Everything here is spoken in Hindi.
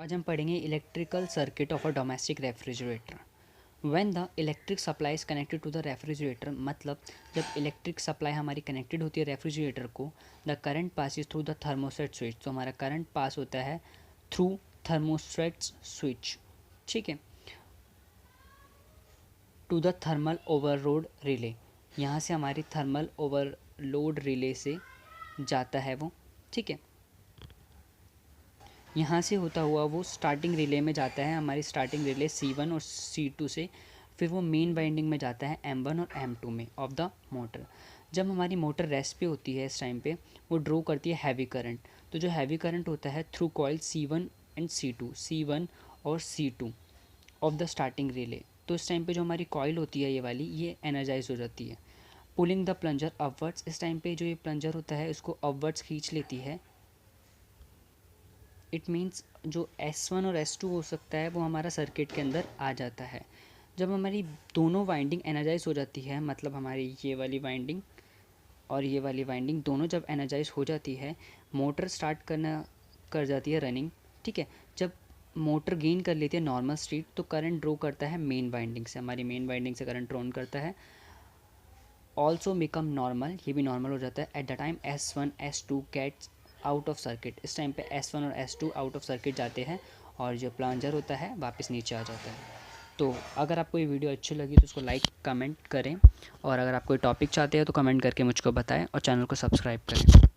आज हम पढ़ेंगे electrical circuit of a domestic refrigerator. When the electric supply is connected to the refrigerator, मतलब जब इलेक्ट्रिक सप्लाई हमारी कनेक्टेड होती है रेफ्रिजरेटर को, the current passes through the thermostat switch. तो हमारा करंट पास होता है थ्रू थर्मोस्टेट स्विच, ठीक है, to the thermal overload relay. यहाँ से हमारी थर्मल ओवरलोड रिले से जाता है वो, ठीक है। यहाँ से होता हुआ वो स्टार्टिंग रिले में जाता है, हमारी स्टार्टिंग रिले C1 और C2 से, फिर वो मेन वाइंडिंग में जाता है M1 और M2 में ऑफ द मोटर। जब हमारी मोटर रेस्ट पे होती है इस टाइम पे वो ड्रॉ करती है हैवी करंट। तो जो हैवी करंट होता है through coil C1 and C1 और C2 of the starting relay. तो इस टाइम पे जो हमारी कॉइल होती है ये वाली, ये एनर्जाइज हो जाती है। पुलिंग द प्लंजर अपवर्ड्स, इस टाइम पे जो ये प्लंजर होता है इसको अपवर्ड्स खींच लेती है। इट मीन्स जो S1 और S2 हो सकता है वो हमारा सर्किट के अंदर आ जाता है। जब हमारी दोनों वाइंडिंग एनर्जाइज हो जाती है, मतलब हमारी ये वाली वाइंडिंग और ये वाली वाइंडिंग दोनों जब एनर्जाइज हो जाती है, मोटर स्टार्ट कर जाती है रनिंग, ठीक है। जब मोटर गेन कर लेती है नॉर्मल स्पीड तो करंट ड्रॉ करता है मेन वाइंडिंग से, हमारी मेन वाइंडिंग से करंट ड्रॉ करता है। ऑल्सो बिकम नॉर्मल, ये भी नॉर्मल हो जाता है at the time S1 S2 gets out of circuit. इस टाइम पे S1 और S2 आउट ऑफ सर्किट जाते हैं और जो प्लंजर होता है वापस नीचे आ जाता है। तो अगर आपको ये वीडियो अच्छी लगी तो उसको लाइक कमेंट करें, और अगर आप कोई टॉपिक चाहते हैं तो कमेंट करके मुझको बताएं और चैनल को सब्सक्राइब करें।